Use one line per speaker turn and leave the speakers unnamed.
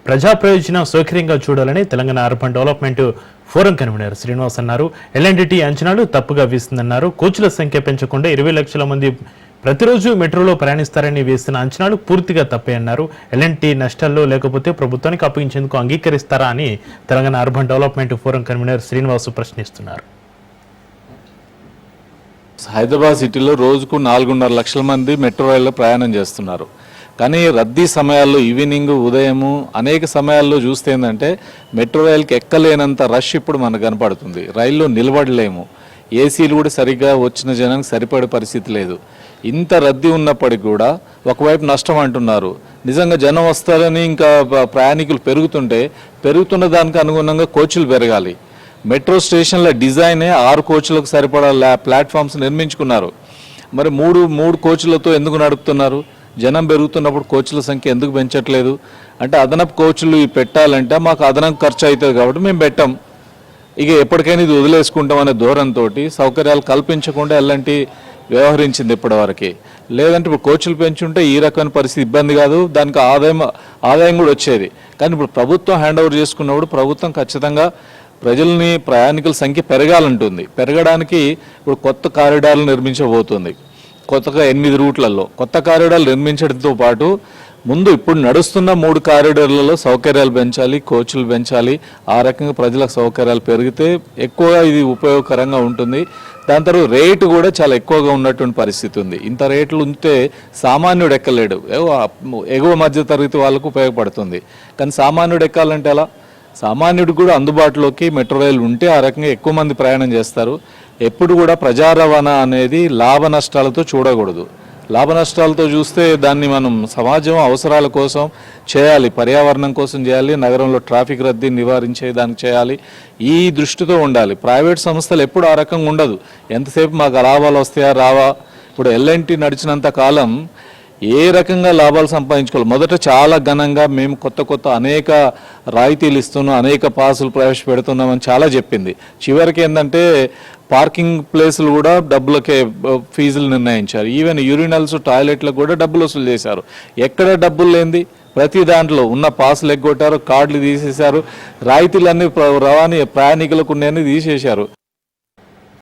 ప్రజా ప్రయోజనం సౌకర్యంగా చూడాలని Telangana urban development forum convener Srinivas అన్నారు. ఎల్ఎన్డిటి అంచనాలు తప్పుగా వేసిందన్నారు. కోచ్ల సంఖ్య పెంచకుండా 20 లక్షల మంది ప్రతిరోజు మెట్రోలో ప్రయాణిస్తారని వేసిన అంచనాలు పూర్తిగా తప్పే అన్నారు. ఎల్ఎన్టీ నష్టాల్లో లేకపోతే ప్రభుత్వానికి అప్పగించేందుకు అంగీకరిస్తారా అని Telangana urban development forum convener Srinivas ప్రశ్నిస్తున్నారు.
హైదరాబాద్ సిటీలో రోజుకు 4.5 లక్షల మంది మెట్రో రైల్లో ప్రయాణం చేస్తున్నారు. కానీ రద్దీ సమయాల్లో ఈవినింగ్ ఉదయము అనేక సమయాల్లో చూస్తే ఏంటంటే మెట్రో రైలుకి ఎక్కలేనంత రష్ ఇప్పుడు మనకు కనపడుతుంది. రైల్లో నిలబడలేము, ఏసీలు కూడా సరిగ్గా వచ్చిన జనానికి సరిపడే పరిస్థితి లేదు. ఇంత రద్దీ ఉన్నప్పటికీ కూడా ఒకవైపు నష్టం అంటున్నారు. నిజంగా జనం వస్తారని ఇంకా ప్రయాణికులు పెరుగుతున్న దానికి అనుగుణంగా కోచ్లు పెరగాలి. మెట్రో స్టేషన్ల డిజైనే 6 కోచ్లకు సరిపడా ప్లాట్ఫామ్స్ నిర్మించుకున్నారు. మరి మూడు కోచ్లతో ఎందుకు నడుపుతున్నారు? జనం పెరుగుతున్నప్పుడు కోచ్ల సంఖ్య ఎందుకు పెంచట్లేదు అంటే అదనపు కోచ్లు పెట్టాలంటే మాకు అదనపు ఖర్చు అవుతుంది కాబట్టి మేము పెట్టాం, ఇక ఎప్పటికైనా ఇది వదిలేసుకుంటాం అనే ధోరణితో సౌకర్యాలు కల్పించకుండా ఎలాంటి వ్యవహరించింది ఇప్పటివరకు. లేదంటే ఇప్పుడు కోచ్లు పెంచుంటే ఈ రకమైన పరిస్థితి ఇబ్బంది కాదు, దానికి ఆదాయం కూడా వచ్చేది. కానీ ఇప్పుడు ప్రభుత్వం హ్యాండ్ ఓవర్ చేసుకున్నప్పుడు ప్రభుత్వం ఖచ్చితంగా ప్రయాణికుల సంఖ్య పెరగాలంటుంది. పెరగడానికి ఇప్పుడు కొత్త కారిడార్లు నిర్మించబోతుంది. కొత్తగా 8 రూట్లలో కొత్త కారిడార్లు నిర్మించడంతో పాటు ముందు ఇప్పుడు నడుస్తున్న 3 కారిడార్లలో సౌకర్యాలు పెంచాలి, కోచ్లు పెంచాలి. ఆ రకంగా ప్రజలకు సౌకర్యాలు పెరిగితే ఎక్కువగా ఇది ఉపయోగకరంగా ఉంటుంది. దాని తర్వాత రేటు కూడా చాలా ఎక్కువగా ఉన్నటువంటి పరిస్థితి ఉంది. ఇంత రేట్లు ఉంటే సామాన్యుడు ఎక్కలేడు, ఎగువ మధ్య తరగతి వాళ్ళకు ఉపయోగపడుతుంది. కానీ సామాన్యుడు ఎక్కాలంటే ఎలా? సామాన్యుడికి కూడా అందుబాటులోకి మెట్రో రైలు ఉంటే ఆ రకంగా ఎక్కువ మంది ప్రయాణం చేస్తారు. ఎప్పుడు కూడా ప్రజా రవాణా అనేది లాభ నష్టాలతో చూడకూడదు. లాభ నష్టాలతో చూస్తే దాన్ని మనం సమాజం అవసరాల కోసం చేయాలి, పర్యావరణం కోసం చేయాలి, నగరంలో ట్రాఫిక్ రద్దీని నివారించే దానికి చేయాలి. ఈ దృష్టితో ఉండాలి. ప్రైవేట్ సంస్థలు ఎప్పుడు ఆ రకంగా ఉండదు. ఎంతసేపు మాకు లాభాలు వస్తాయా రావా. ఇప్పుడు ఎల్ఎన్టీ నడిచినంత కాలం ఏ రకంగా లాభాలు సంపాదించుకోవాలి. మొదట చాలా ఘనంగా మేము కొత్త అనేక రాయితీలు ఇస్తున్నాం, అనేక పాసులు ప్రవేశపెడుతున్నామని చాలా చెప్పింది. చివరికి ఏంటంటే పార్కింగ్ ప్లేసులు కూడా డబ్బులకే ఫీజులు నిర్ణయించారు. ఈవెన్ యూరినల్స్ టాయిలెట్లకు కూడా డబ్బులు వసూలు చేశారు. ఎక్కడ డబ్బులు లేనిది ప్రతి దాంట్లో ఉన్న పాసులు ఎగ్గొట్టారు, కార్డులు తీసేశారు, రాయితీలన్నీ ప్రయాణికులకు ఉన్నాయని తీసేశారు.